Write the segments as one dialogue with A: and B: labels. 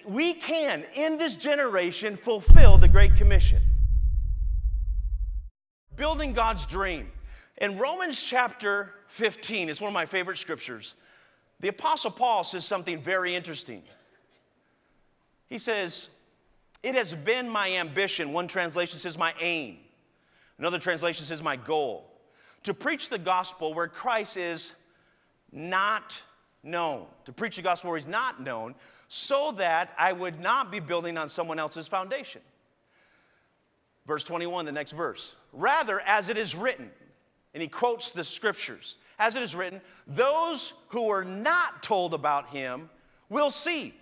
A: We can, in this generation, fulfill the Great Commission. Building God's dream. In Romans chapter 15, it's one of my favorite scriptures. The Apostle Paul says something very interesting. He says, it has been my ambition. One translation says my aim. Another translation says my goal. To preach the gospel where Christ is not known. To preach the gospel where he's not known, so that I would not be building on someone else's foundation. Verse 21, the next verse. Rather, as it is written, and he quotes the scriptures, as it is written, those who were not told about him will see,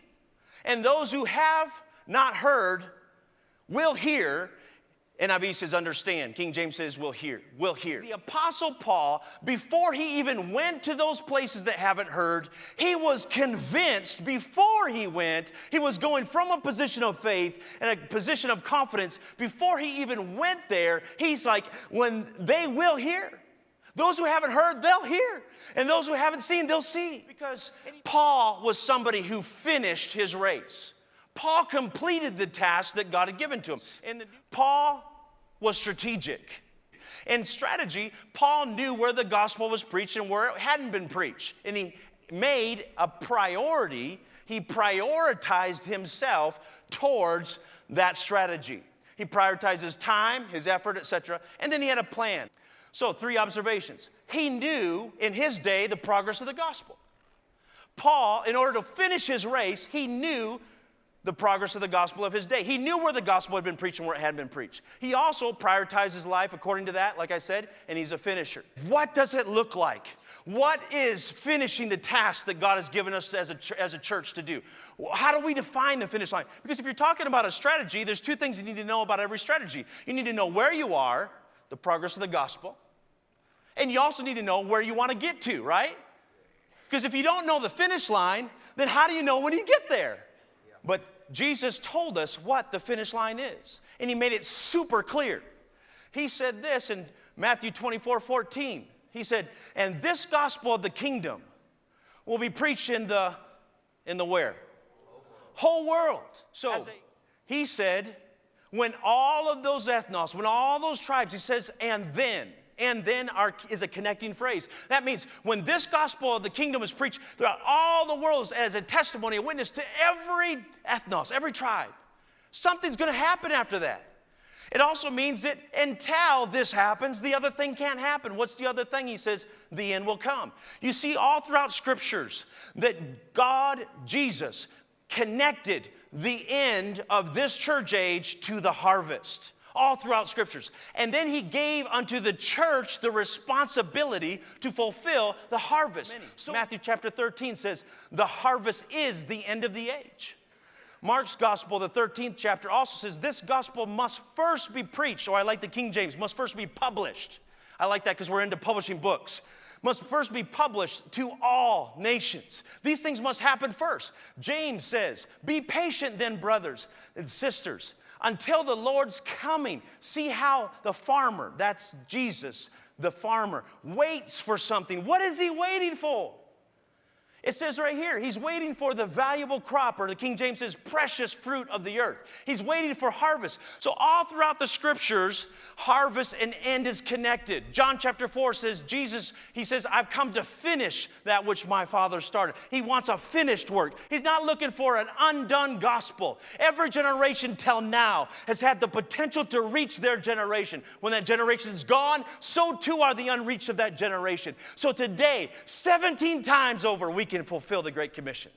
A: and those who have not heard will hear. NIV says understand. King James says will hear. Will hear. The Apostle Paul, before he even went to those places that haven't heard, he was convinced before he went, he was going from a position of faith and a position of confidence. Before he even went there, he's like, when they will hear. Those who haven't heard, they'll hear. And those who haven't seen, they'll see. Because Paul was somebody who finished his race. Paul completed the task that God had given to him. And Paul was strategic. In Straegy, Paul knew where the gospel was preached and where it hadn't been preached. And he made a priority. He prioritized himself towards that strategy. He prioritized his time, his effort, etc. And then he had a plan. So 3 observations. He knew in his day the progress of the gospel. Paul, in order to finish his race, he knew the progress of the gospel of his day. He knew where the gospel had been preached and where it hadn't been preached. He also prioritized his life according to that, like I said, and he's a finisher. What does it look like? What is finishing the task that God has given us as a church to do? How do we define the finish line? Because if you're talking about a strategy, there's 2 things you need to know about every strategy. You need to know where you are, the progress of the gospel, and you also need to know where you want to get to, right? Because if you don't know the finish line, then how do you know when you get there? But Jesus told us what the finish line is, and he made it super clear. He said this in Matthew 24:14. He said, and this gospel of the kingdom will be preached in the where? Whole world. So he said, when all of those ethnos, when all those tribes, he says, and then is a connecting phrase. That means when this gospel of the kingdom is preached throughout all the world as a testimony, a witness to every ethnos, every tribe, something's going to happen after that. It also means that until this happens, the other thing can't happen. What's the other thing? He says, the end will come. You see all throughout scriptures that God, Jesus, connected the end of this church age to the harvest. All throughout scriptures. And then he gave unto the church the responsibility to fulfill the harvest. So Matthew chapter 13 says, the harvest is the end of the age. Mark's gospel, the 13th chapter, also says this gospel must first be preached, or I like the King James, must first be published. I like that because we're into publishing books. Must first be published to all nations. These things must happen first. James says, be patient then, brothers and sisters, until the Lord's coming. See how the farmer, that's Jesus, the farmer, waits for something. What is he waiting for? It says right here, he's waiting for the valuable crop, or the King James says precious fruit of the earth. He's waiting for harvest. So all throughout the scriptures, harvest and end is connected. John chapter 4 says, Jesus, he says, I've come to finish that which my Father started. He wants a finished work. He's not looking for an undone gospel. Every generation till now has had the potential to reach their generation. When that generation is gone, so too are the unreached of that generation. So today, 17 times over, we can fulfill the Great Commission.